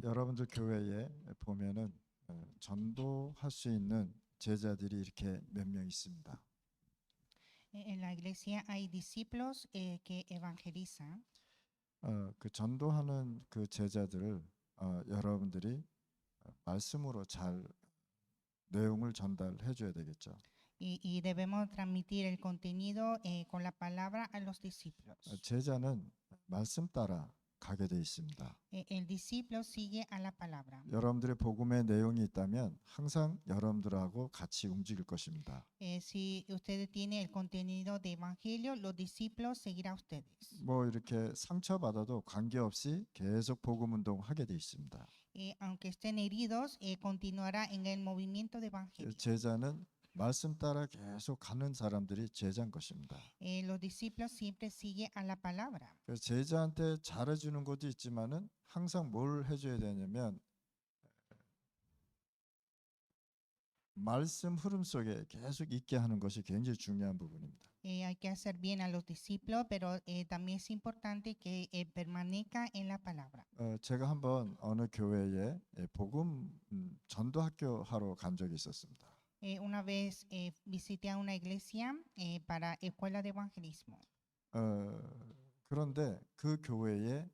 여러분들 교회에 보면은 전도할 수 있는 제자들이 이렇게 몇 명 있습니다. En la iglesia hay discípulos que evangelizan. 그 전도하는 그 제자들을 여러분들이 말씀으로 잘 내용을 전달해 줘야 되겠죠. Y debemos transmitir el contenido con la palabra a los discípulos. 제자는 말씀 따라 가게 돼 있습니다. El discípulo sigue a la palabra. 여러분들의 복음의 내용이 있다면 항상 여러분들하고 같이 움직일 것입니다. Si ustedes tienen el contenido de evangelio, los discípulos seguirán a ustedes. 뭐 이렇게 상처받아도 관계없이 계속 복음 운동 하게 돼 있습니다. Aunque estén heridos, continuará en el movimiento de evangelio. 제자는 말씀 따라 계속 가는 사람들이 제자인 것입니다. Los discípulos siempre siguen a la palabra. 그래서 제자한테 잘해주는 것도 있지만은 항상 뭘 해줘야 되냐면 말씀 흐름 속에 계속 있게 하는 것이 굉장히 중요한 부분입니다. Hay que hacer bien a los discípulos, pero también es importante que permanezca en la palabra. 제가 한번 어느 교회에 복음 전도학교 하러 간 적이 있었습니다. Una vez visité a una iglesia para escuela de evangelismo. 그런데 그 교회에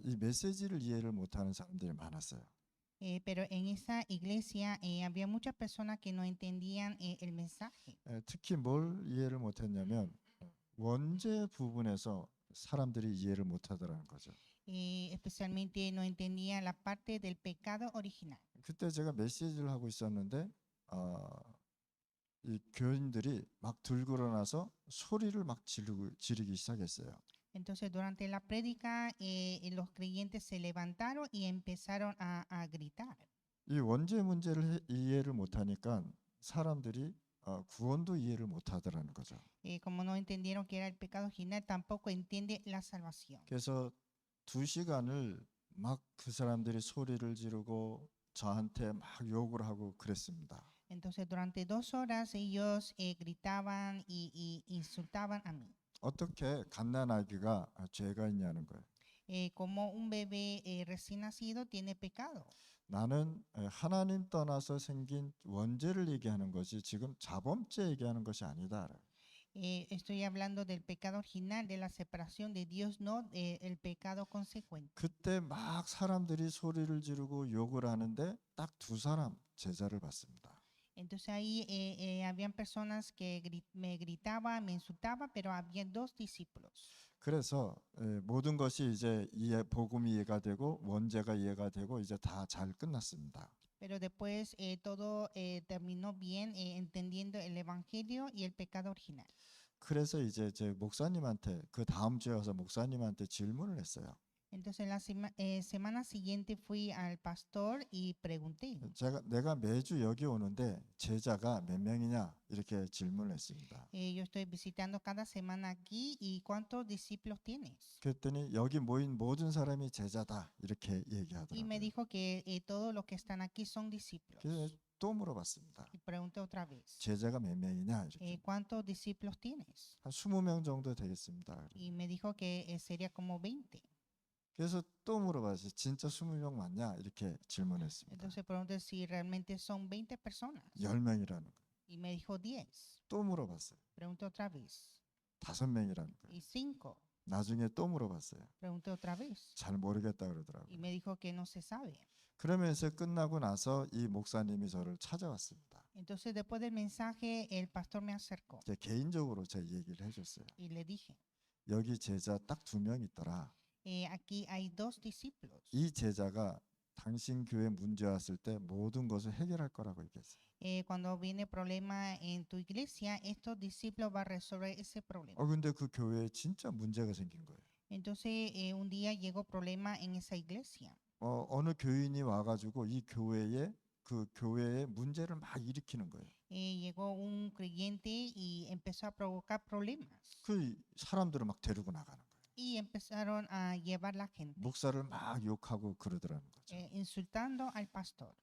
이 메시지를 이해를 못하는 사람들이 많았어요. Pero en esa iglesia había muchas personas que no entendían el mensaje. 특히 뭘 이해를 못했냐면 원죄 부분에서 사람들이 이해를 못하더라는 거죠. Especialmente no entendían la parte del pecado original. 그때 제가 메시지를 하고 있었는데 이 교인들이 막 들고 일어나서 소리를 막 지르기 시작했어요. Entonces durante la prédica los creyentes se levantaron y empezaron a gritar. 이 원죄 문제를 이해를 못하니까 사람들이 구원도 이해를 못하더라는 거죠. Como no entendieron que era el pecado original, tampoco entiende la salvación. 그래서 2시간을 막 그 사람들이 소리를 지르고 저한테 막 욕을 하고 그랬습니다. Entonces durante 2 horas ellos gritaban y insultaban a mí. 어떻게 갓난아기가 죄가 있냐는 거예요. Como un bebé recién nacido tiene pecado. 나는 하나님 떠나서 생긴 원죄를 얘기하는 것이 지금 자범죄 얘기하는 것이 아니다. Estoy hablando del pecado original, de la separación de Dios, no el pecado consecuente. 그때 막 사람들이 소리를 지르고 욕을 하는데 딱 2사람 제자를 봤습니다. Entonces ahí habían personas que me gritaban, me insultaban, pero había 2 discípulos. 그래서 모든 것이 이제 복음이 이해가 되고 원죄가 이해가 되고 이제 다 잘 끝났습니다. Pero después todo terminó bien, entendiendo el evangelio y el pecado original. 그래서 이제 제 목사님한테 그 다음 주에 와서 목사님한테 질문을 했어요. Entonces la semana siguiente fui al pastor y pregunté. 내가 매주 여기 오는데 제자가 몇 명이냐 이렇게 질문을 했습니다. Yo estoy visitando cada semana aquí y ¿cuántos discípulos tienes? 그랬더니 여기 모인 모든 사람이 제자다 이렇게 Y me 얘기하더라고요. dijo que todos los que están aquí son discípulos. 그래서 또 물어봤습니다. Y pregunté otra vez. 제자가 몇 명이냐 이렇게. ¿Cuántos discípulos tienes? 한 20명 정도 되겠습니다. Y me dijo que sería como 20. 그래서 또 물어봤어요. 진짜 20명 맞냐 이렇게 질문했습니다. Entonces pregunté si realmente son 20 personas. 10명이라는 거예요. Y me dijo 10. 또 물어봤어요. Pregunté otra vez. 5명이라는 거예요. Y 5. 나중에 또 물어봤어요. Pregunté otra vez. 잘 모르겠다 Y 그러더라고요. me dijo que no se sabe. 그러면서 끝나고 나서 이 목사님이 저를 찾아왔습니다. Entonces después del mensaje el pastor me acercó 이제 개인적으로 제 얘기를 해줬어요. y le dije, 여기 제자 딱 2명 있더라. aquí hay 2 discípulos. 이 제자가 당신 교회 문제 왔을 때 모든 것을 해결할 거라고 얘기했어요. Cuando viene problema en tu iglesia, estos discípulos van a resolver ese problema. 근데 그 교회에 진짜 문제가 생긴 거예요. Entonces un día llegó problema en esa iglesia. 어느 교인이 와가지고 이 교회에 그 교회의 문제를 막 일으키는 거예요. Llegó un creyente y empezó a provocar problemas. 그 사람들을 막 데리고 나가는 거예요. Y empezaron a llevar la gente, 목사를 막 욕하고 그러더라는 거죠. insultando al pastor.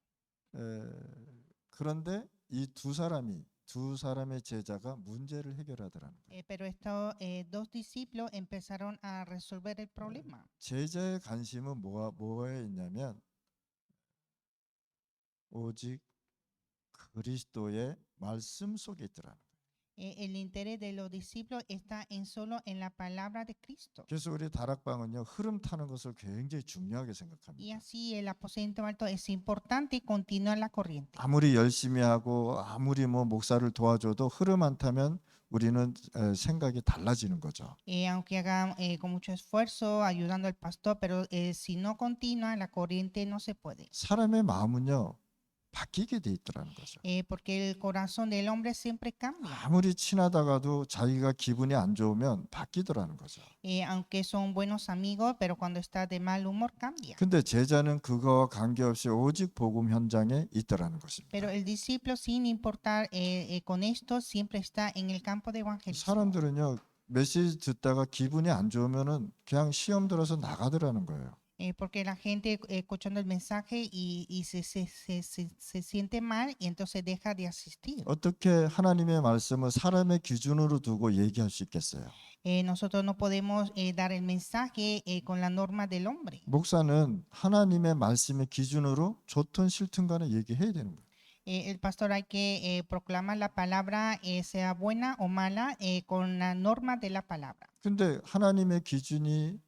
그런데 이 두 사람의 제자가 문제를 해결하더라는 거예요. Pero estos 2 discípulos empezaron a resolver el problema. 제자의 관심은 뭐에 있냐면 오직 그리스도의 말씀 속에 있더라는 거예요. El interés de los discípulos está en solo en la palabra de Cristo. 그래서 우리 다락방은요 흐름 타는 것을 굉장히 중요하게 Y 생각합니다. así el aposento alto es importante continuar la corriente. 아무리 열심히 하고 아무리 뭐 목사를 도와줘도 흐름 안 타면 우리는 생각이 달라지는 거죠. Aunque hagan con mucho esfuerzo ayudando al pastor, pero si no continúa, la corriente no se puede. 사람의 마음은요 바뀌게 돼 있더라는 거죠. Porque el corazón del hombre siempre cambia. 아무리 친하다가도 자기가 기분이 안 좋으면 바뀌더라는 거죠. Aunque son buenos amigos, pero cuando está de mal humor cambia. 근데 제자는 그거와 관계없이 오직 복음 현장에 있더라는 것입니다. Pero el discípulo, sin importar con esto, siempre está en el campo de evangelismo. 사람들은요 메시지 듣다가 기분이 안 좋으면은 그냥 시험 들어서 나가더라는 거예요. Porque la gente escuchando el mensaje y se siente mal y entonces deja de asistir. 어떻게 하나님의 말씀을 사람의 기준으로 두고 얘기할 수 있겠어요? Nosotros no podemos dar el mensaje con la norma del hombre. 목사는 하나님의 말씀의 기준으로 좋든 싫든 간에 얘기해야 되는 거예요. El pastor hay que proclamar la palabra, sea buena o mala, con la norma de la palabra. 근데 하나님의 기준이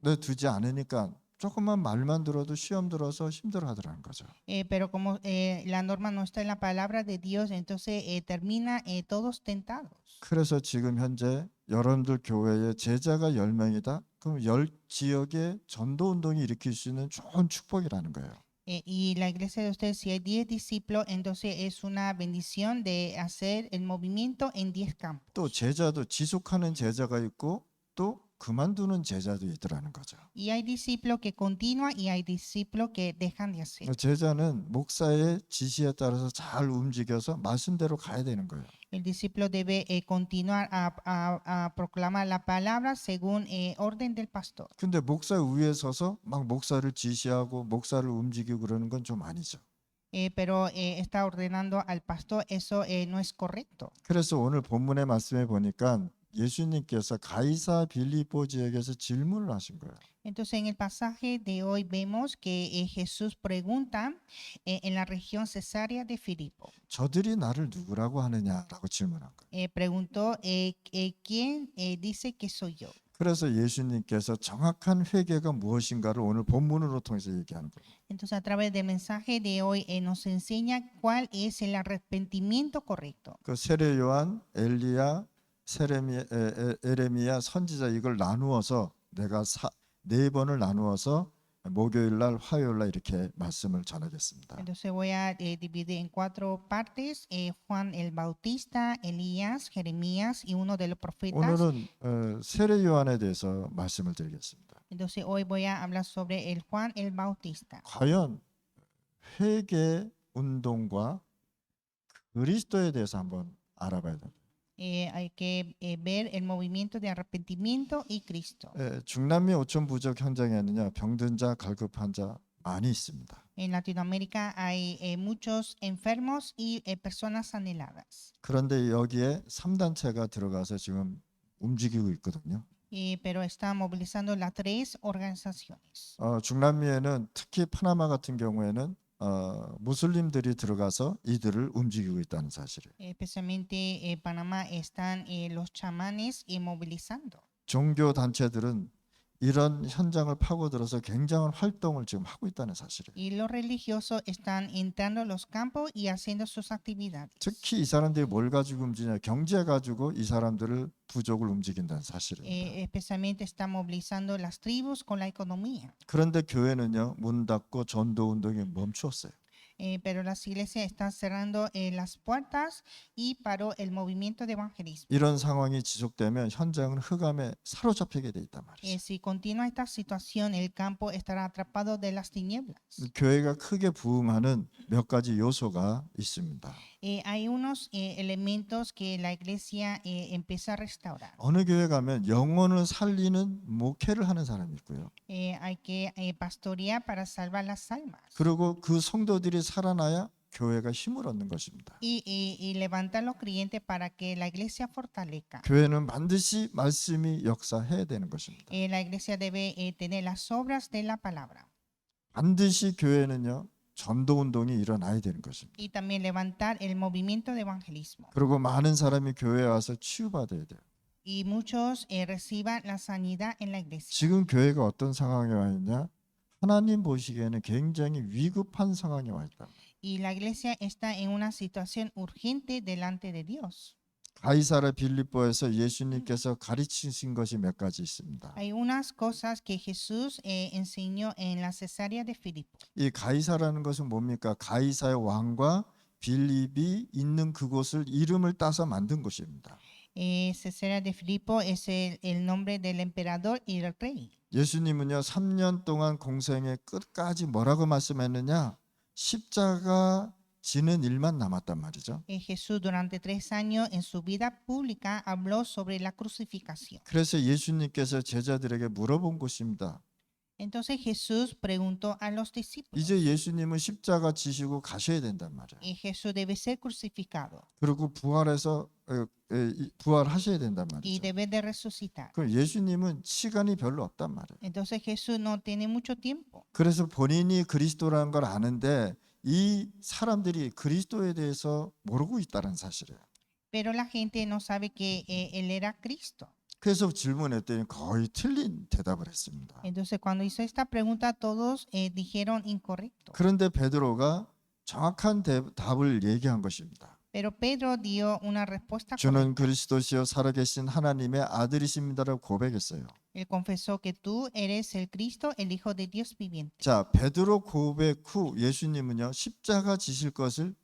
내 두지 않으니까 조금만 말만 들어도 시험 들어서 힘들어 하더라는 거죠. Pero como la norma no está en la palabra de Dios, entonces termina todos tentados. 그래서 지금 현재 여러분들 교회에 제자가 10명이다. 그럼 10지역에 전도 운동이 일으킬 수 있는 좋은 축복이라는 거예요. Y la iglesia de ustedes, si hay 10 discípulos, entonces es una bendición de hacer el movimiento en 10 campos. 또 제자도 지속하는 제자가 있고 또 그만두는 제자도 있더라는 거죠. Y hay discípulos que continúan y hay discípulos que dejan de hacer. 제자는 목사의 지시에 따라서 잘 움직여서 말씀대로 가야 되는 거예요. El discípulo debe continuar a proclamar la palabra según orden del pastor. 근데 목사 위에 서서 막 목사를 지시하고 목사를 움직이고 그러는 건 좀 아니죠. Pero está ordenando al pastor, eso no es correcto. 그래서 오늘 본문의 말씀에 보니까 예수님께서 가이사 빌립보 지역에서 질문을 하신 거예요. Entonces en el pasaje de hoy vemos que Jesús pregunta en la región Cesarea de Filipo. 저들이 나를 누구라고 하느냐라고 질문한 거예요. Preguntó, ¿quién dice que soy yo? 그래서 예수님께서 정확한 회개가 무엇인가를 오늘 본문으로 통해서 얘기하는 거예요. Entonces a través del mensaje de hoy nos enseña cuál es el arrepentimiento correcto. 그 세례 요한, 엘리야, 에레미야 선지자 이걸 나누어서 내가 4번을 나누어서 목요일 날, 화요일 날 이렇게 말씀을 전하겠습니다. Entonces voy a dividir en 4 partes, Juan el Bautista, Elías, Jeremías y uno de los profetas. 오늘은 세례 요한에 대해서 말씀을 드리겠습니다. Entonces hoy voy a hablar sobre el Juan el Bautista. 과연 회개 운동과 그리스도에 대해서 한번 알아봐야 됩니다. Hay que ver el movimiento de arrepentimiento y Cristo. 중남미 오촌 부족 현장에는요 병든 자, 갈급한 자 많이 있습니다. En Latinoamérica hay muchos enfermos y personas anheladas. 그런데 여기에 3단체가 들어가서 지금 움직이고 있거든요. Pero está movilizando las 3 organizaciones. 중남미에는 특히 파나마 같은 경우에는 무슬림들이 들어가서 이들을 움직이고 있다는 사실을. Especialmente en Panamá están los chamanes movilizando. 종교 단체들은 이런 현장을 파고들어서 굉장한 활동을 지금 하고 있다는 사실을. Y los religiosos están entrando a los campos y haciendo sus actividades. 특히 이 사람들이 뭘 가지고 움직이냐, 경제 가지고 이 사람들을 부족을 움직인다는 사실입니다. Especialmente está movilizando las tribus con la economía. 그런데 교회는요 문 닫고 전도 운동이 멈추었어요. Pero las iglesias están cerrando las puertas y paró el movimiento de evangelismo. 이런 상황이 지속되면 현장은 흑암에 사로잡히게 돼 있단 말이죠. Si continúa esta situación, el campo estará atrapado de las tinieblas. 교회가 크게 부흥하는 몇 가지 요소가 있습니다. Hay unos elementos que la iglesia empieza a restaurar. 어느 교회 가면 영혼을 살리는 목회를 하는 사람이 있고요. Hay que pastorear para salvar las almas. 그리고 그 성도들이 살아나야 교회가 힘을 얻는 것입니다. Y levantar los creyentes para que la iglesia fortalezca. 교회는 반드시 말씀이 역사해야 되는 것입니다. La iglesia debe tener las obras de la palabra. 반드시 교회는요 전도 운동이 일어나야 되는 것입니다. y también levantar el movimiento de evangelismo. 그리고 많은 사람이 교회에 와서 치유받아야 돼요. Y muchos reciban la sanidad en la iglesia. 지금 교회가 어떤 상황에 와 있냐? 하나님 보시기에는 굉장히 위급한 상황에 와 있다. Y la iglesia está en una situación urgente delante de Dios. 가이사랴 빌립보에서 예수님께서 가르치신 것이 몇 가지 있습니다. Hay unas cosas que Jesús enseñó en la Cesarea de Filipo. 이 가이사라는 것은 뭡니까? 가이사의 왕과 빌립이 있는 그곳을 이름을 따서 만든 곳입니다. Cesarea de Filipo es el nombre del emperador y del rey. 예수님은요 3년 동안 공생의 끝까지 뭐라고 말씀했느냐? 십자가 지는 일만 남았단 말이죠. Jesús durante 3 años en su vida pública habló sobre la crucificación. 그래서 예수님께서 제자들에게 물어본 것입니다. Entonces Jesús preguntó a los discípulos. 이제 예수님은 십자가 지시고 가셔야 된단 말이에요. Y Jesús debe ser crucificado 그리고 부활해서 부활하셔야 된단 y 말이죠. debe de resucitar. 그럼 예수님은 시간이 별로 없단 말이에요. Entonces Jesús no tiene mucho tiempo. 그래서 본인이 그리스도라는 걸 아는데 이 사람들이 그리스도에 대해서 모르고 있다는 사실이에요. Pero la gente no sabe que él era Cristo. 그래서 질문했더니 거의 틀린 대답을 했습니다. Entonces cuando hizo esta pregunta todos dijeron incorrecto. 그런데 베드로가 정확한 답을 얘기한 것입니다. Pero Pedro dio una respuesta correcta. 주는 그리스도시요 살아계신 하나님의 아들이십니다라고 고백했어요. Él confesó que tú eres el Cristo, el Hijo de Dios viviente. 자, 베드로 고백 후 예수님은요 십자가 지실 것을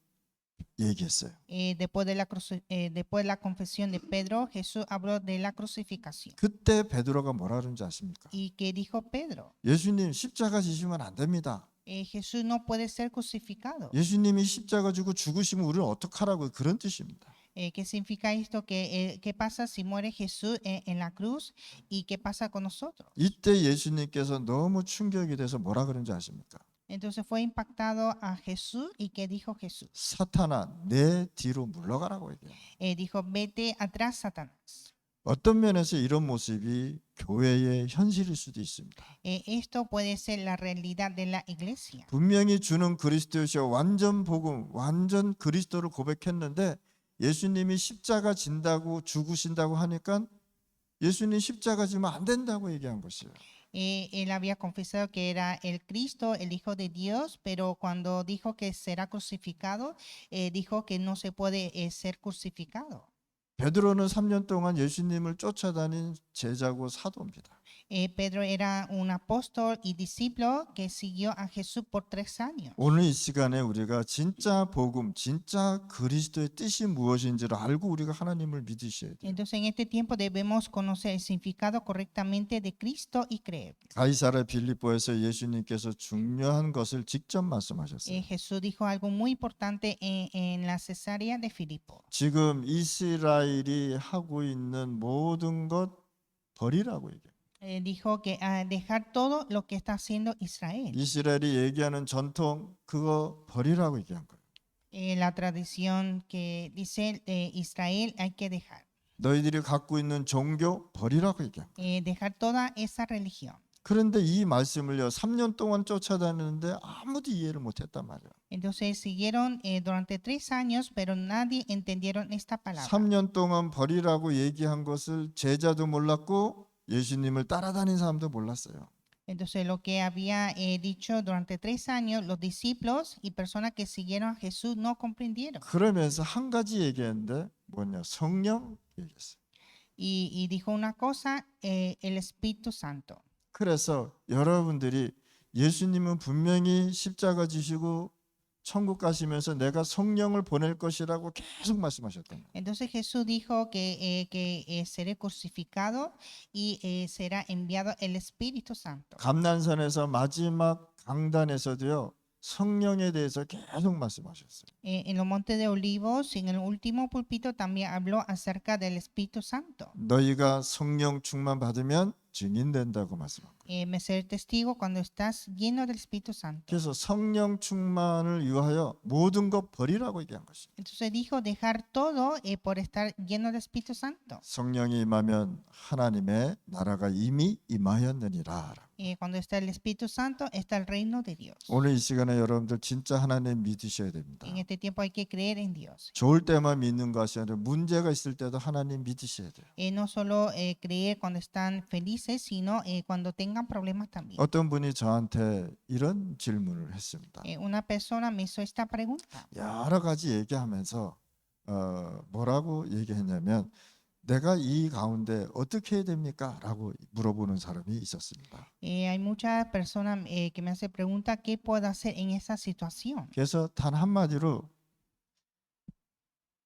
얘기했어요. Después de la confesión de Pedro, Jesús habló de la crucificación. 그때 베드로가 뭐라 그런지 아십니까? ¿Y qué dijo Pedro? 예수님 십자가 지시면 안 됩니다. Jesús no puede ser crucificado. 예수님이 십자가 지고 죽으시면 우리는 어떡하라고 그런 뜻입니다. ¿Qué significa esto? ¿Qué pasa si muere Jesús en la cruz? ¿Y qué pasa con nosotros? 이때 예수님께서 너무 충격이 돼서 뭐라 그런지 아십니까? Entonces fue impactado a Jesús. ¿Y qué dijo Jesús? 사탄아 내 뒤로 물러가라고 얘기해요. Dijo, vete atrás, Satanás. 어떤 면에서 이런 모습이 교회의 현실일 수도 있습니다. Esto puede ser la realidad de la iglesia. 분명히 주는 그리스도시여 완전 복음, 완전 그리스도를 고백했는데 예수님이 십자가 진다고 죽으신다고 하니까 예수님 십자가 지면 안 된다고 얘기한 것이에요. Él había confesado que era el Cristo, el Hijo de Dios, pero cuando dijo que será crucificado, dijo que no se puede ser crucificado. 베드로는 3년 동안 예수님을 쫓아다닌 제자고 사도입니다. Pedro era un apóstol y discípulo que siguió a Jesús por 3 años. 오늘 이 시간에 우리가 진짜 복음, 진짜 그리스도의 뜻이 무엇인지를 알고 우리가 하나님을 믿으셔야 돼요. Entonces en este tiempo debemos conocer el significado correctamente de Cristo y creer. 가이사랴 빌립보에서 예수님께서 중요한 것을 직접 말씀하셨어요. Jesús dijo algo muy importante en la Cesarea de Filipo. 지금 이스라엘이 하고 있는 모든 것 버리라고 얘기해요. Dijo que a dejar todo lo que está haciendo Israel. 이스라엘이 얘기하는 전통 그거 버리라고 얘기한 거예요. La tradición que dice Israel hay que dejar. 너희들이 갖고 있는 종교 버리라고 얘기한 거예요. Dejar toda esa religión. 그런데 이 말씀을요 3년 동안 쫓아다니는데 아무도 이해를 못했단 말이에요. Entonces siguieron durante 3 años, pero nadie entendieron esta palabra. 3년 동안 버리라고 얘기한 것을 제자도 몰랐고 예수님을 따라다닌 사람도 몰랐어요. Entonces lo que había dicho durante 3 años, los discípulos y personas que siguieron a Jesús no comprendieron. 그러면서 한 가지 얘기했는데 뭐냐? 성령 얘기했어요. Y dijo una cosa, el Espíritu Santo. 그래서 여러분들이 예수님은 분명히 십자가 지시고 천국 가시면서 내가 성령을 보낼 것이라고 계속 말씀하셨던 거예요. Entonces Jesús dijo que seré crucificado y será enviado el Espíritu Santo. 감난산에서 마지막 강단에서도요 성령에 대해서 계속 말씀하셨어요. En los montes de Olivos, en el último púlpito también habló acerca del Espíritu Santo. 너희가 성령 충만 받으면 증인된다고 말씀합니다. Me ser testigo cuando estás lleno del Espíritu Santo. 그래서 성령 충만을 위하여 모든 것 버리라고 얘기한 것입니다. Entonces dijo dejar todo por estar lleno del Espíritu Santo. 성령이 임하면 하나님의 나라가 이미 임하였느니라. Cuando está el Espíritu Santo, está el reino de Dios. 오늘 이 시간에 여러분들 진짜 하나님 믿으셔야 됩니다. En este tiempo hay que creer en Dios. 좋을 때만 믿는 것이 아니라 문제가 있을 때도 하나님 믿으셔야 돼요. No solo creer cuando están felices, sino cuando tengan problemas también. 어떤 분이 저한테 이런 질문을 했습니다. Una persona me hizo esta pregunta. 여러 가지 얘기하면서 뭐라고 얘기했냐면 내가 이 가운데 어떻게 해야 됩니까? 라고 물어보는 사람이 있었습니다. Hay muchas personas que me hacen preguntas, ¿qué puedo hacer en esa situación? 그래서 단 한마디로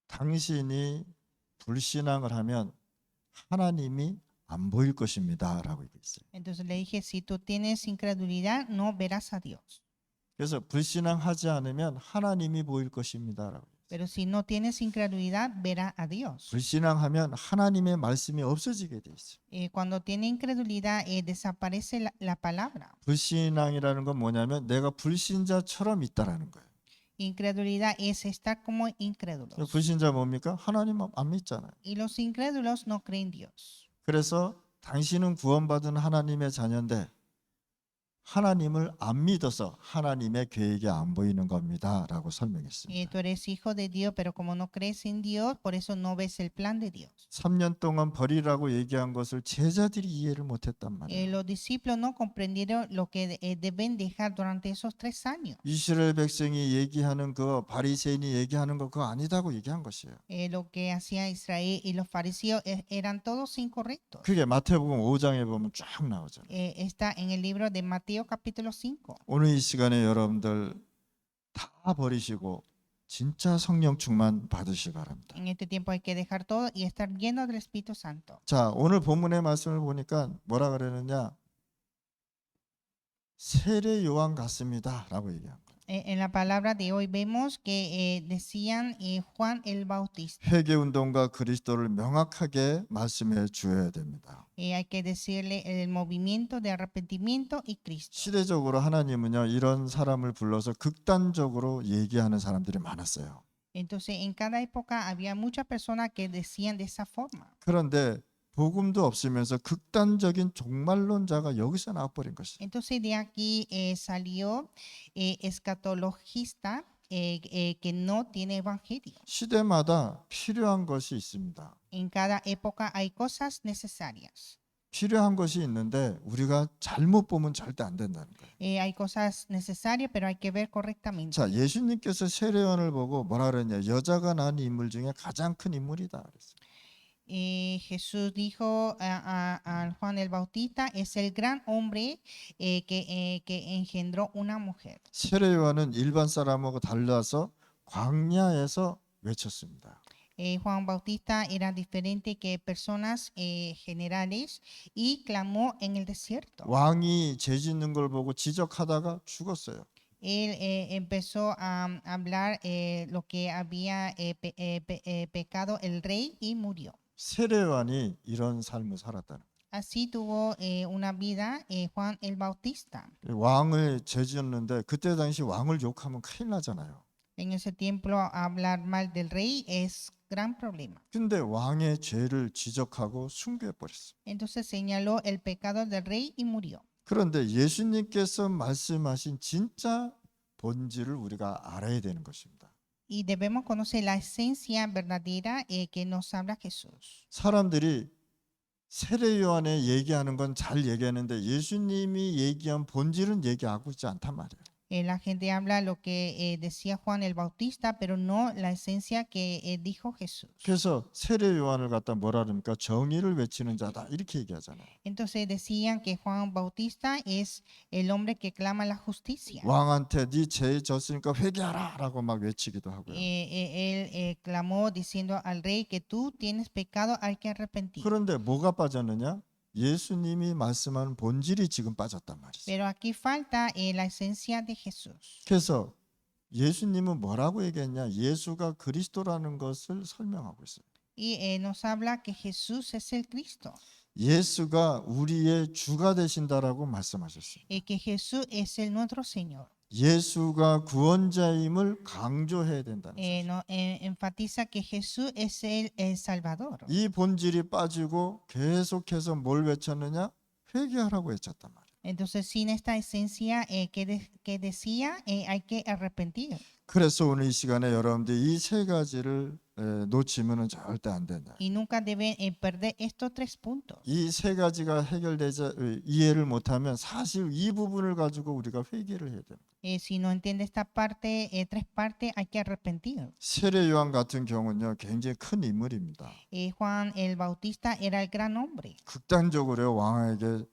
당신이 불신앙을 하면 하나님이 안 보일 것입니다. 라고 얘기했어요. Entonces le dije, si tú tienes incredulidad, no verás a Dios. 그래서 불신앙하지 않으면 하나님이 보일 것입니다. 라고. Pero si no tienes incredulidad, verás a Dios. 불신앙하면 하나님의 말씀이 없어지게 돼 있어요. Cuando tiene incredulidad, desaparece la palabra. 불신앙이라는 건 뭐냐면 내가 불신자처럼 있다라는 거예요. Incredulidad es estar como incrédulos. 불신자 뭡니까? 하나님 안 믿잖아요. Y los incrédulos no creen Dios. 그래서 당신은 구원받은 하나님의 자녀인데 하나님을 안 믿어서 하나님의 계획이 안 보이는 겁니다. 라고 설명했습니다. Tú eres hijo de Dios, pero como no crees en Dios, por eso no ves el plan de Dios. 3년 동안 버리라고 얘기한 것을 제자들이 이해를 못했단 말이에요. Los discípulos no comprendieron lo que deben dejar durante esos 3 años. 이스라엘 백성이 얘기하는 거 바리새인이 얘기하는 거 그거 아니다고 얘기한 것이에요. Lo que hacía Israel y los fariseos eran todos incorrectos. 그게 마태복음 5장에 보면 쫙 나오잖아요. Está en el libro de Mateo capítulo 5. 오늘 이 시간에 여러분들 다 버리시고 진짜 성령 충만 받으시기 바랍니다. En este tiempo hay que dejar todo y estar lleno del Espíritu Santo. 자, 오늘 본문의 말씀을 보니까 뭐라 그러느냐? 세례 요한 같습니다. 라고 얘기한 거예요. En la palabra de hoy vemos que decían Juan el Bautista. 회개 운동과 그리스도를 명확하게 말씀해 주어야 됩니다. Hay que decirle el movimiento de arrepentimiento y Cristo. 시대적으로 하나님은요 이런 사람을 불러서 극단적으로 얘기하는 사람들이 많았어요. Entonces en cada época había muchas personas que decían de esa forma. 그런데 복음도 없으면서 극단적인 종말론자가 여기서 나와버린 것이죠. Entonces de aquí salió escatologista que no tiene evangelio. 시대마다 필요한 것이 있습니다. En cada época hay cosas necesarias. 필요한 것이 있는데 우리가 잘못 보면 절대 안 된다는 거예요. Hay cosas necesarias, pero hay que ver correctamente. 자, 예수님께서 세례요한을 보고 뭐라 그랬냐? 여자가 낳은 인물 중에 가장 큰 인물이다 그랬어요. Jesús dijo a Juan el Bautista, es el gran hombre que engendró una mujer. 세례요한은 일반 사람하고 달라서 광야에서 외쳤습니다. Juan Bautista era diferente que personas generales y clamó en el desierto. 왕이 죄 짓는 걸 보고 지적하다가 죽었어요. Él empezó a hablar lo que había pecado el rey y murió. 세례요한이 이런 삶을 살았다는 거예요. Así tuvo una vida Juan el Bautista. 왕을 죄 짓는데 그때 당시 왕을 욕하면 큰일 나잖아요. En ese tiempo hablar mal del rey es gran problema. 근데 왕의 죄를 지적하고 순교해 버렸어요. Entonces señaló el pecado del rey y murió. 그런데 예수님께서 말씀하신 진짜 본질을 우리가 알아야 되는 것입니다. Y debemos conocer la esencia verdadera que nos habla Jesús. 사람들이 세례 요한에 얘기하는 건 잘 얘기하는데 예수님이 얘기한 본질은 얘기하고 있지 않단 말이에요. La gente habla lo que decía Juan el Bautista, pero no la esencia que dijo Jesús. 그래서 세례 요한을 갖다 뭐라 그럽니까? 정의를 외치는 자다 이렇게 얘기하잖아요. Entonces decían que Juan Bautista es el hombre que clama la justicia. 왕한테 네 죄 졌으니까 회개하라라고 막 외치기도 하고요. Él clamó diciendo al rey que tú tienes pecado, hay que arrepentir. 그런데 뭐가 빠졌느냐? 예수님이 말씀하는 본질이 지금 빠졌단 말이죠. Pero aquí falta la esencia de Jesús. 그래서 예수님은 뭐라고 얘기했냐? 예수가 그리스도라는 것을 설명하고 있어요. Y nos habla que Jesús es el Cristo. 예수가 우리의 주가 되신다라고 말씀하셨어요. que Jesús es el nuestro Señor. 예수가 구원자임을 강조해야 된다는 사실. Enfatiza que Jesús es el Salvador. 이 본질이 빠지고 계속해서 뭘 외쳤느냐? 회개하라고 외쳤단 말이에요. Entonces, sin esta esencia que decía, hay que arrepentir. 그래서 오늘 이 시간에 여러분들이 이 세 가지를 놓치면 절대 안 된다. Y nunca deben perder estos 3 puntos. 이 세 가지가 해결되자 이해를 못하면 사실 이 부분을 가지고 우리가 회개를 해야 됩니다. Si no entiende esta parte, 3 partes, hay que arrepentir. 세례 요한 같은 경우는요 굉장히 큰 인물입니다. Juan el Bautista era el gran hombre. 극단적으로 왕에게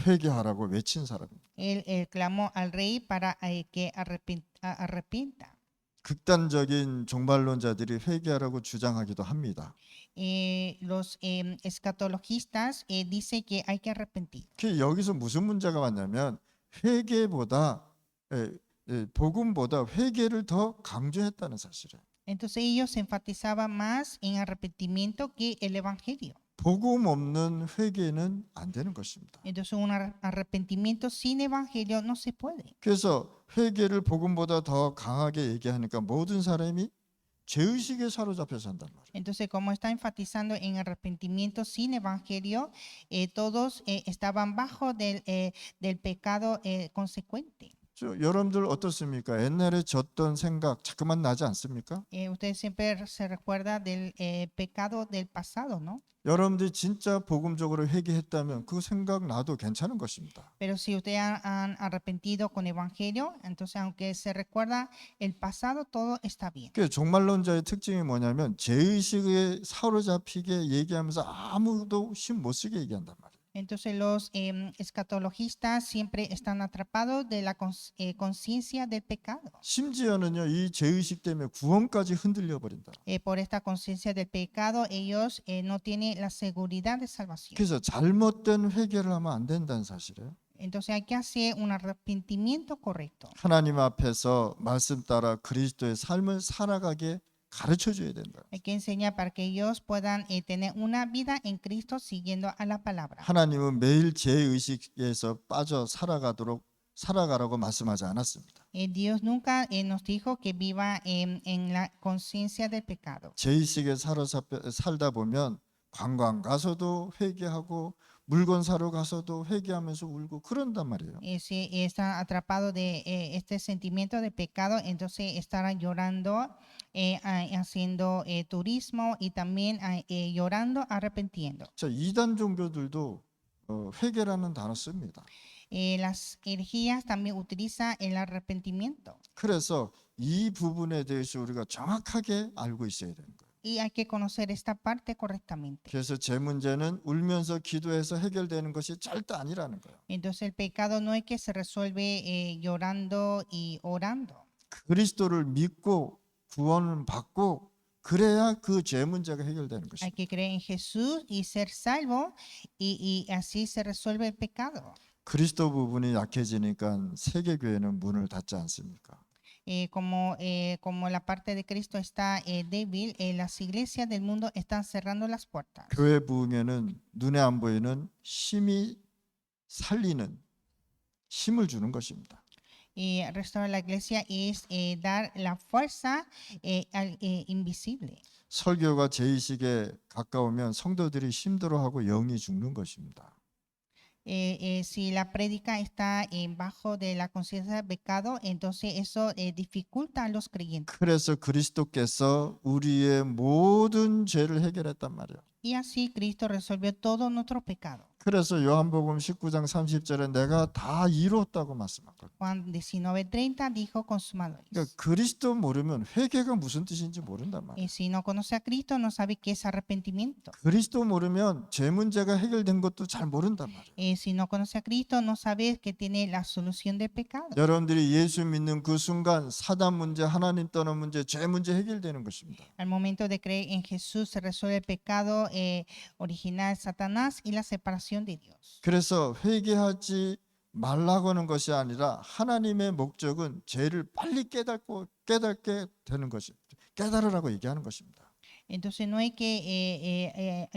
회개하라고 외친 사람입니다. Él clamó al rey para que arrepienta. 극단적인 종말론자들이 회개하라고 주장하기도 합니다. Los escatologistas dicen que hay que arrepentir. 여기서 무슨 문제가 왔냐면 회개보다 복음보다 회개를 더 강조했다는 사실이에요. Entonces ellos enfatizaban más en arrepentimiento que el evangelio. 복음 없는 회개는 안 되는 것입니다. Entonces un arrepentimiento sin evangelio no se puede. 그래서 회개를 복음보다 더 강하게 얘기하니까 모든 사람이 죄의식에 사로잡혀 산단 말이에요. Entonces, como está enfatizando en arrepentimiento sin evangelio, todos estaban bajo del pecado consecuente. 여러분들 어떻습니까? 옛날에 졌던 생각 자꾸만 나지 않습니까? Usted siempre se recuerda del pecado del pasado, ¿no? 여러분들이 진짜 복음적으로 회개했다면 그 생각 나도 괜찮은 것입니다. Pero si ustedes han arrepentido con evangelio, entonces aunque se recuerda el pasado, todo está bien. 그 종말론자의 특징이 뭐냐면 죄의식에 사로잡히게 얘기하면서 아무도 힘 못 쓰게 얘기한단 말이에요. Entonces los escatologistas siempre están atrapados de la conciencia del pecado. 심지어는요 이 죄의식 때문에 구원까지 흔들려 버린다. Por esta conciencia del pecado, ellos no tienen la seguridad de salvación. 그래서 잘못된 회개를 하면 안 된다는 사실이에요. Entonces hay que hacer un arrepentimiento correcto. 하나님 앞에서 말씀 따라 그리스도의 삶을 살아가게 가르쳐 줘야 된다. Hay que enseñar para que ellos puedan tener una vida en Cristo siguiendo a la palabra. 하나님은 매일 죄의식에서 빠져 살아가라고 말씀하지 않았습니다. Dios nunca nos dijo que viva en la conciencia del pecado. 죄의식에 살다 보면 관광 가서도 회개하고 물건 사러 가서도 회개하면서 울고 그런단 말이에요. Si están atrapados de este sentimiento de pecado, entonces estarán llorando, haciendo turismo y también llorando, arrepintiendo. 자, 이단 종교들도 회개라는 단어 씁니다. Las herejías también utilizan el arrepentimiento. 그래서 이 부분에 대해서 우리가 정확하게 알고 있어야 되는 거예요. Y hay que conocer esta parte correctamente. 그래서 제 문제는 울면서 기도해서 해결되는 것이 절대 아니라는 거예요. Entonces el pecado no es que se resuelve llorando y orando. 그리스도를 믿고 구원을 받고 그래야 그 죄 문제가 해결되는 Hay 것입니다. que creer en Jesús y ser salvo y así se resuelve el pecado. 그리스도 부분이 약해지니까 세계교회는 문을 닫지 않습니까? Como la parte de Cristo está débil, las iglesias del mundo están cerrando las puertas. 교회 부흥에는 눈에 안 보이는 힘이 살리는 힘을 주는 것입니다. Restaurar la iglesia es dar la fuerza al invisible. 설교가 죄의식에 가까우면 성도들이 힘들어하고 영이 죽는 것입니다. Si la prédica está bajo de la conciencia del pecado, entonces eso dificulta a los creyentes. 그래서 그리스도께서 우리의 모든 죄를 해결했단 말이에요. Y así Cristo resolvió todo nuestro pecado. 그래서 요한복음 19장 30절에 내가 다 이루었다고 말씀하거든요. Juan 19:30 dijo consumado es. 그러니까 그리스도 모르면 회개가 무슨 뜻인지 모른단 말이에요. Si no conoce a Cristo, no sabe qué es arrepentimiento. 그리스도 모르면 죄 문제가 해결된 것도 잘 모른단 말이에요. Si no conoce a Cristo, no sabe que tiene la solución del pecado. 여러분들이 예수 믿는 그 순간 사단 문제, 하나님 떠난 문제, 죄 문제 해결되는 것입니다. Al momento de creer en Jesús se resuelve el pecado original de Satanás y la separación de Dios. 그래서 회개하지 말라고 하는 것이 아니라 하나님의 목적은 죄를 빨리 깨닫게 되는 것이 깨달으라고 얘기하는 것입니다. Entonces no hay que,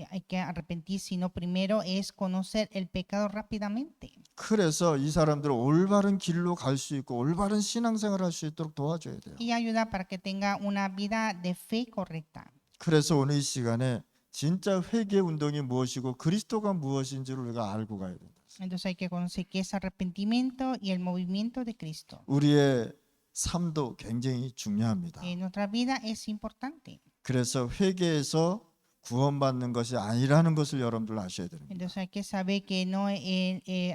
hay que arrepentir, sino primero es conocer el pecado rápidamente. 그래서 이 사람들을 올바른 길로 갈 수 있고 올바른 신앙생활을 할 수 있도록 도와줘야 돼요. Y ayuda para que tenga una vida de fe correcta. 그래서 오늘 이 시간에 진짜 회개 운동이 무엇이고 그리스도가 무엇인지를 우리가 알고 가야 된다. Entonces hay que conocer qué es arrepentimiento y el movimiento de Cristo. 우리의 삶도 굉장히 중요합니다. Nuestra vida es importante. 그래서 회개에서 구원받는 것이 아니라는 것을 여러분들 아셔야 됩니다. Entonces hay que saber que no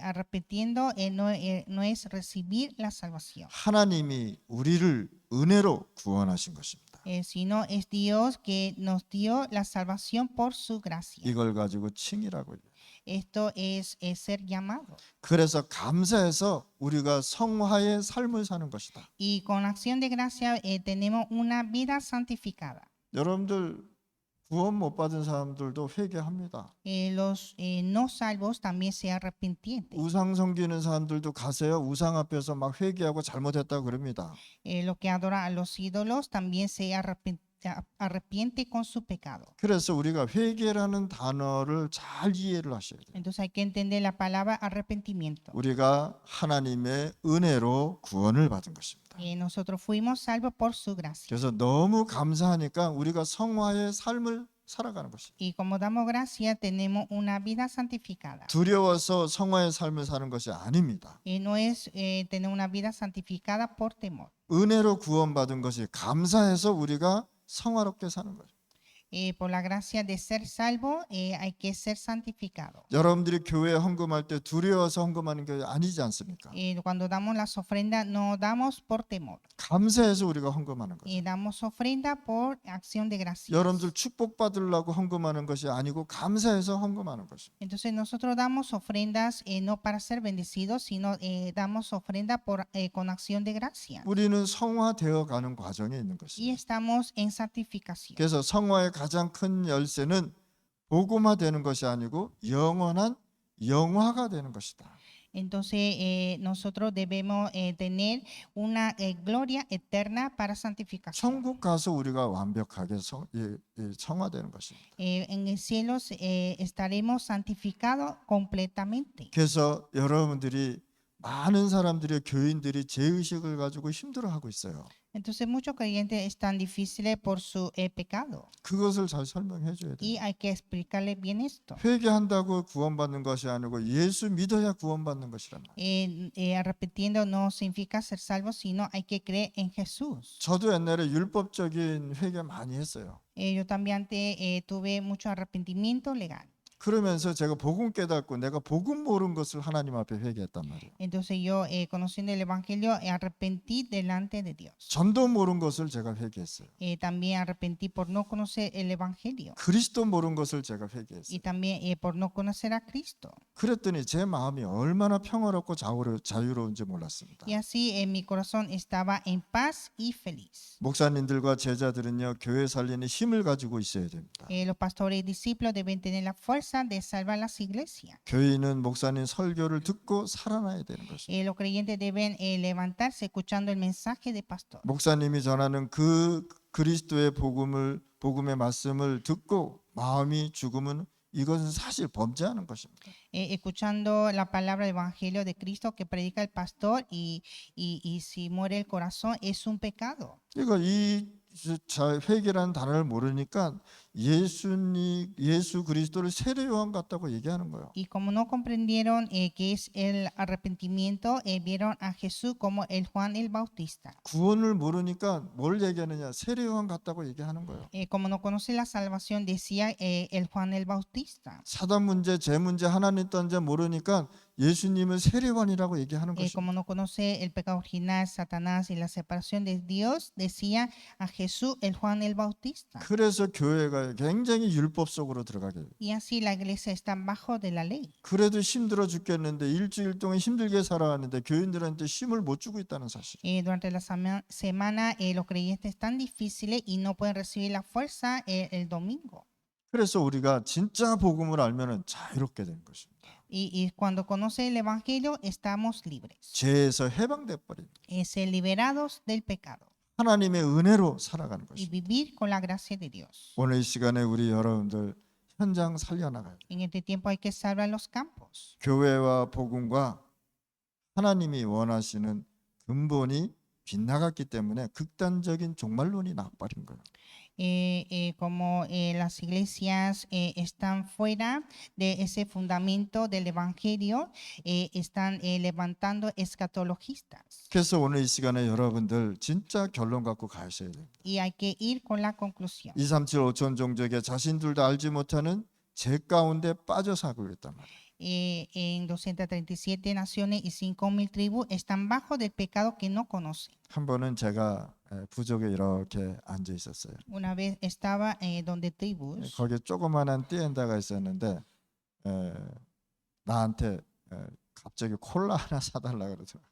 arrepentiendo no es recibir la salvación, 하나님이 우리를 은혜로 구원하신 것입니다. sino es Dios que nos dio la salvación por su gracia. 이걸 가지고 칭이라고 해요. Esto es ser llamado. 그래서 감사해서 우리가 성화의 삶을 사는 것이다. Y con acción de gracia tenemos una vida santificada. 여러분들 구원 못 받은 사람들도 회개합니다. Los no salvos también se arrepienten. 우상 섬기는 사람들도 가세요. 우상 앞에서 막 회개하고 잘못했다고 그럽니다. Los que adoran a los ídolos también se arrepiente con su pecado. 그래서 우리가 회개라는 단어를 잘 이해를 하셔야 돼요. Entonces hay que entender la palabra arrepentimiento. 우리가 하나님의 은혜로 구원을 받은 것입니다. Nosotros fuimos salvos por su gracia. 그래서 너무 감사하니까 우리가 성화의 삶을 살아가는 것입니다. Y como damos gracia, tenemos una vida santificada. 두려워서 성화의 삶을 사는 것이 아닙니다. No es tener una vida santificada por temor. 은혜로 구원받은 것이 감사해서 우리가 성화롭게 사는 거예요. Por la gracia de ser salvo, hay que ser santificado. 여러분들이 교회에 헌금할 때 두려워서 헌금하는 게 아니지 않습니까? Cuando damos las ofrendas, no damos por temor. 감사해서 우리가 헌금하는 거예요. Damos ofrenda por acción de gracia. 여러분들 축복받으려고 헌금하는 것이 아니고 감사해서 헌금하는 것입니다. Entonces nosotros damos ofrendas no para ser bendecidos, sino damos ofrenda con acción de gracia. 우리는 성화되어 가는 과정에 있는 Y 것입니다. estamos en santificación. 그래서 성화의 가장 큰 열쇠는 복음화되는 것이 아니고 영원한 영화가 되는 것이다. Entonces nosotros debemos tener una gloria eterna para santificación. 천국 가서 우리가 완벽하게 성화되는 것입니다. En el cielo estaremos santificados completamente. 그래서 여러분들이 많은 사람들이 교인들이 죄의식을 가지고 힘들어하고 있어요. Entonces muchos creyentes están difíciles por su pecado. 그것을 잘 설명해 줘야 돼요. Y hay que explicarles bien esto. 회개한다고 구원받는 것이 아니고 예수 믿어야 구원받는 것이란 말이에요. Arrepentiendo no significa ser salvo, sino hay que creer en Jesús. 저도 옛날에 율법적인 회개 많이 했어요. Yo también tuve mucho arrepentimiento legal. 그러면서 제가 복음 깨닫고 내가 복음 모르는 것을 하나님 앞에 회개했단 말이에요. Entonces yo, conociendo el Evangelio, arrepentí delante de Dios. 전도 모르는 것을 제가 회개했어요. También arrepentí por no conocer el Evangelio. 그리스도 모르는 것을 제가 Y 회개했어요. también por no conocer a Cristo. 그랬더니 제 마음이 얼마나 평화롭고 자유로운지 몰랐습니다. Y así mi corazón estaba en paz y feliz. 목사님들과 제자들은요, 교회 살리는 힘을 가지고 있어야 됩니다. Los pastores y discípulos deben tener la fuerza de salvar las iglesias. 교인은 목사님 설교를 듣고 살아나야 되는 것입니다. Los creyentes deben levantarse escuchando el mensaje de pastor. 목사님이 전하는 그 그리스도의 복음의 말씀을 듣고 마음이 죽으면 이것은 사실 범죄하는 것입니다. Escuchando la palabra del Evangelio de Cristo que predica el pastor y si muere el corazón es un pecado. 그러니까 이 회개라는 단어를 모르니까 예수 그리스도를 세례 요한 같다고 얘기하는 거예요. Y como no comprendieron qué es el arrepentimiento, vieron a Jesús como el Juan el Bautista. 구원을 모르니까 뭘 얘기하느냐? 세례 요한 같다고 얘기하는 거예요. Como no conoce la salvación, decía el Juan el Bautista. 사단 문제, 재 문제, 하나님 딴제 모르니까 예수님을 세례요한이라고 얘기하는 것입니다. Como no conoce el pecado original, Satanás y la separación de Dios, decía a Jesús el Juan el Bautista. 그래서 교회가 굉장히 율법 속으로 들어가게 돼요. Y así la iglesia está bajo de la ley. 그래도 힘들어 죽겠는데 일주일 동안 힘들게 살아왔는데 교인들한테 힘을 못 주고 있다는 사실. Durante la semana los creyentes están difíciles y no pueden recibir la fuerza el domingo. 그래서 우리가 진짜 복음을 알면은 자유롭게 되는 것입니다. Y cuando conoce el Evangelio estamos libres. 죄에서 해방돼 버린. Ser liberados del pecado. 하나님의 은혜로 살아가는 y 것입니다. vivir con la gracia de Dios. 오늘 이 시간에 우리 여러분들 현장 살려나가야 돼요. En este tiempo hay que salvar los campos. 교회와 복음과 하나님이 원하시는 근본이 빗나갔기 때문에 극단적인 종말론이 나빠진 거예요. Como las iglesias están fuera de ese fundamento del evangelio, están levantando escatologistas. 그래서 오늘 이 시간에 여러분들 진짜 결론 갖고 가셔야 돼요. Y hay que ir con la conclusión. 237 5천 종족에 자신들도 알지 못하는 죄 가운데 빠져 살고 있단 말이에요. En 237 naciones y 5.000 tribus están bajo del pecado que no conocen. 한 번은 제가 부족에 이렇게 앉아 있었어요. Una vez estaba donde tribus, 거기에 조그마한 띠엔다가 있었는데 나한테 갑자기 콜라 하나 사달라 그러더라고요.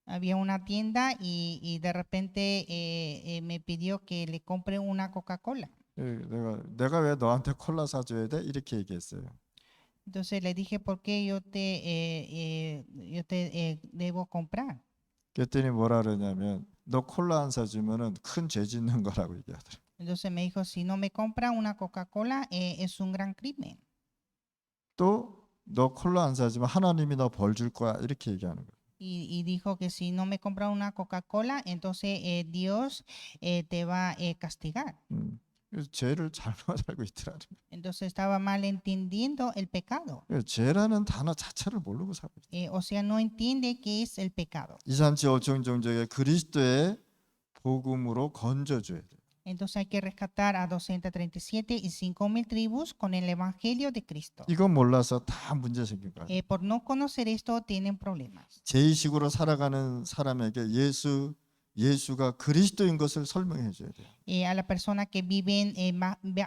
había una tienda y de repente me pidió que le compre una Coca-Cola. 내가 왜 너한테 콜라 사줘야 돼? 이렇게 얘기했어요. Entonces le dije, ¿por qué yo te debo comprar? 그랬더니 뭐라 그러냐면 너 콜라 안 사주면은 큰 죄 짓는 거라고 얘기하더라고요. Entonces me dijo, si no me compra una Coca-Cola, es un gran crimen. 또 너 콜라 안 사주면 하나님이 너 벌 줄 거야 이렇게 얘기하는 거예요. Y dijo que si no me compra una Coca-Cola, entonces Dios te va a castigar. 그래서 죄를 잘못 알고 있더라고요. Entonces estaba mal entendiendo el pecado. 죄라는 단어 자체를 모르고 살고 있어요. O sea, no entiende qué es el pecado. 237 5천 종족의 그리스도의 복음으로 건져줘야 돼요. Entonces hay que rescatar a 237 y 5.000 tribus con el Evangelio de Cristo. 이거 몰라서 다 문제 생긴 거예요. Por no conocer esto tienen problemas. 제의식으로 살아가는 사람에게 예수가 그리스도인 것을 설명해 줘야 돼요. A la persona que viven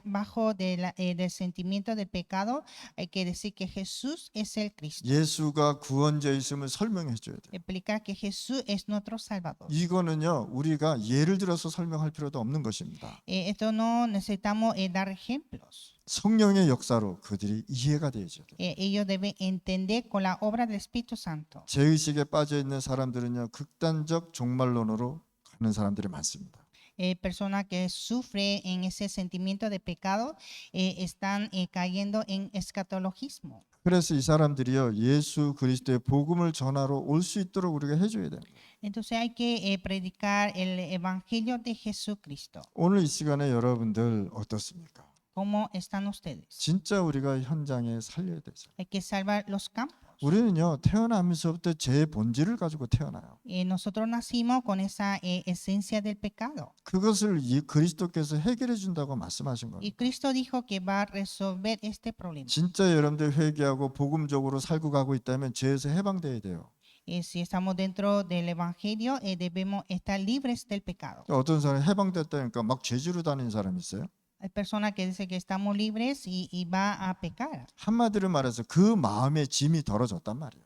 bajo del sentimiento del pecado, hay que decir que Jesús es el Cristo. 예수가 구원자이심을 설명해 줘야 돼요. Explicar que Jesús es nuestro Salvador. 이거는요 우리가 예를 들어서 설명할 필요도 없는 것입니다. Esto no necesitamos dar ejemplos. 성령의 역사로 그들이 이해가 되어야 돼요. Ellos deben entender con la obra del Espíritu Santo. 죄의식에 빠져 있는 사람들은요 극단적 종말론으로 가는 사람들이 많습니다. Personas que sufren en ese sentimiento de pecado están cayendo en escatologismo. 그래서 이 사람들이요 예수 그리스도의 복음을 전하러 올 수 있도록 우리가 해줘야 돼요. Entonces hay que predicar el Evangelio de Jesucristo. 오늘 이 시간에 여러분들 어떻습니까? ¿Cómo están ustedes? 진짜 우리가 현장에 살려야 되죠. Hay que salvar los campos. 우리는요 태어나면서부터 죄의 본질을 가지고 태어나요. Nosotros nacimos con esa esencia del pecado. 그것을 이 그리스도께서 해결해 준다고 말씀하신 Y 겁니다. Cristo dijo que va a resolver este problema. 진짜 여러분들 회개하고 복음적으로 살고 가고 있다면 죄에서 해방돼야 돼요. Si estamos dentro del Evangelio, debemos estar libres del pecado. 어떤 사람이 해방됐다니까 막 죄지로 다니는 사람이 있어요. Hay personas que dicen que estamos libres y va a pecar. 한마디로 말해서 그 마음의 짐이 덜어졌단 말이에요.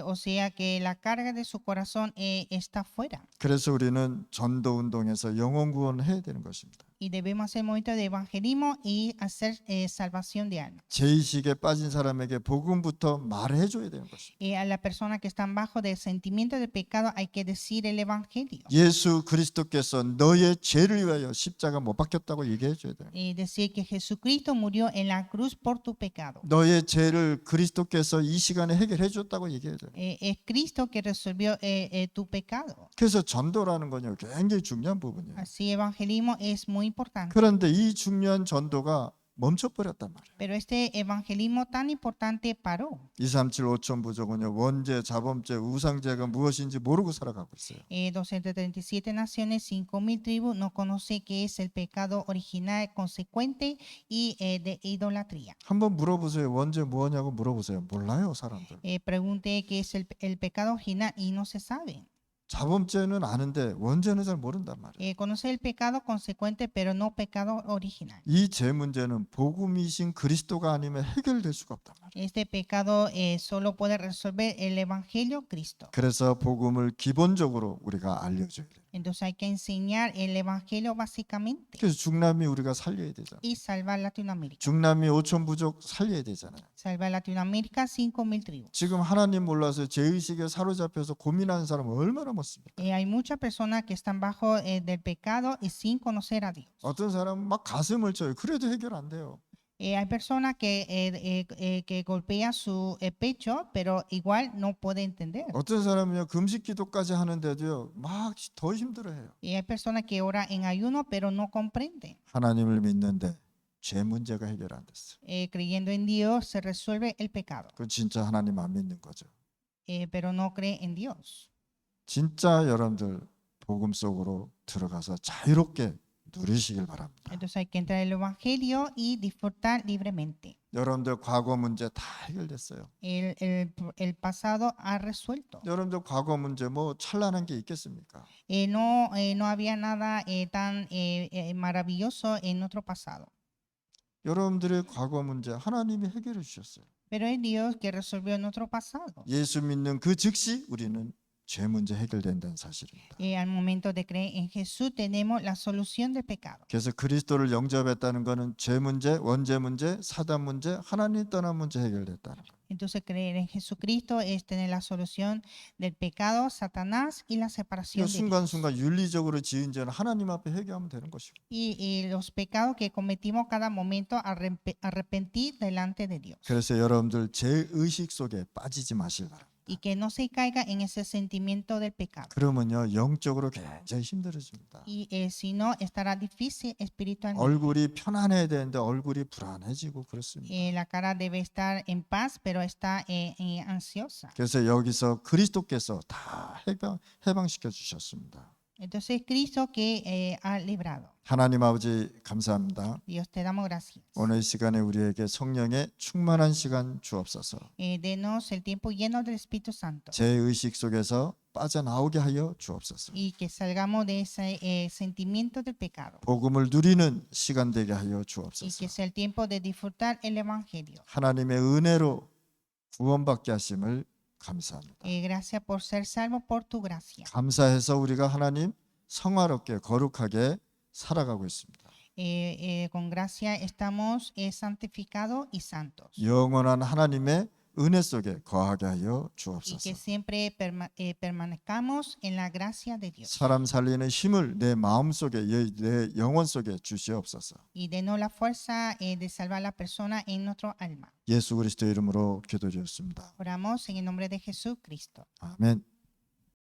O sea que la carga de su corazón está fuera. 그래서 우리는 전도 운동에서 영혼 구원을 해야 되는 것입니다. Y debemos hacer movimiento de evangelismo y hacer salvación de alma. 죄의식에 빠진 사람에게 복음부터 말해 줘야 되는 것입니다. A las personas que están bajo del sentimiento de pecado hay que decir el evangelio. 예수 그리스도께서 너의 죄를 위하여 십자가 못 박혔다고 얘기해 줘야 돼요. Decir que Jesucristo murió en la cruz por tu pecado. 너의 죄를 그리스도께서 이 시간에 해결해 줬다고 얘기해야 돼요. Es Cristo que resolvió tu pecado. 그래서 전도라는 건요 굉장히 중요한 부분이에요. Así evangelismo es muy importante. 그런데 이 중요한 전도가 멈춰버렸단 말이에요. Pero este evangelismo tan importante paró. 237 5천 부족은요 원죄, 자범죄, 우상죄가 무엇인지 모르고 살아가고 있어요. 237 naciones, 5.000 tribus no conoce qué es el pecado original, consecuente y de idolatría. 한번 물어보세요. 원죄 뭐냐고 물어보세요. 몰라요 사람들. Pregunte qué es el pecado original y no se sabe. 자범죄는 아는데 원죄는 잘 모른단 말이에요. Conoce el pecado consecuente, pero no pecado original. 이 죄 문제는 복음이신 그리스도가 아니면 해결될 수가 없단 말이에요. Este pecado solo puede resolver el evangelio Cristo. 그래서 복음을 기본적으로 우리가 알려줘야 돼요. Entonces hay que enseñar el evangelio básicamente 그래서 중남미 우리가 살려야 되잖아요. y salvar Latinoamérica. 중남미 5천 부족 살려야 되잖아요. Salvar Latinoamérica 5.000 tribus. 지금 하나님 몰라서 죄의식에 사로잡혀서 고민하는 사람은 얼마나 많습니까? Hay muchas personas que están bajo del pecado y sin conocer a Dios. 어떤 사람은 막 가슴을 쳐요. 그래도 해결 안 돼요. Hay personas que golpean su pecho, pero igual no puede entender. 어떤 사람은요 금식 기도까지 하는데도요 막 더 힘들어해요. Y hay personas que oran en ayuno, pero no comprenden. 하나님을 믿는데 죄 문제가 해결 안 됐어요. Creyendo en Dios se resuelve el pecado, 그 진짜 하나님 안 믿는 거죠. pero no cree en Dios. 진짜 여러분들 복음 속으로 들어가서 자유롭게 누리시길 바랍니다. Entonces hay que entrar en el evangelio y disfrutar libremente. 여러분들 과거 문제 다 해결됐어요. El pasado ha resuelto. 여러분들 과거 문제 뭐 찬란한 게 있겠습니까? No había nada tan maravilloso en nuestro pasado. 여러분들의 과거 문제 하나님이 해결해 주셨어요. Pero es Dios que resolvió nuestro pasado. 예수 믿는 그 즉시 우리는 죄 문제 해결된다는 사실입니다. Al momento de creer en Jesús tenemos la solución del pecado. 그래서 그리스도를 영접했다는 것은 죄 문제, 원죄 문제, 사단 문제, 하나님 떠난 문제 해결됐다는 거예요. Entonces creer en Jesucristo es tener la solución del pecado, Satanás y la separación de Dios. 순간순간 윤리적으로 지은 죄는 하나님 앞에 회개하면 되는 것이고 Y los pecados que cometimos cada momento arrepentir delante de Dios. 그래서 여러분들 제 의식 속에 빠지지 마실 바랍니다. Y que no se caiga en ese sentimiento del pecado. 그러면요 영적으로 굉장히 힘들어집니다. Y si no, estará difícil espiritualmente. 얼굴이 편안해야 되는데 얼굴이 불안해지고 그렇습니다. La cara debe estar en paz, pero está ansiosa. 그래서 여기서 그리스도께서 다 해방시켜 주셨습니다. Entonces Cristo que ha librado. 하나님 아버지 감사합니다. Dios te damos gracias. 오늘 이 시간에 우리에게 성령의 충만한 시간 주옵소서. Denos el tiempo lleno del Espíritu Santo. 제 의식 속에서 빠져나오게 하여 주옵소서. Y que salgamos de ese sentimiento del pecado. 복음을 누리는 시간 되게 하여 Y 주옵소서. que sea el tiempo de disfrutar el Evangelio. 하나님의 은혜로 구원받게 하심을 감사합니다. Gracias por ser salvo por tu gracia. 감사해서 우리가 하나님 성화롭게 거룩하게 살아가고 있습니다. Con gracia estamos santificados y santos. 영원한 하나님의 은혜 속에 거하게 하여 Y 주옵소서. que siempre permanezcamos en la gracia de Dios. 사람 살리는 힘을 내 마음 속에 내 영혼 속에 주시옵소서. Y denos la fuerza de salvar a la persona en nuestro alma. 예수 그리스도 이름으로 기도드렸습니다. Oramos en el nombre de Jesucristo. 아멘.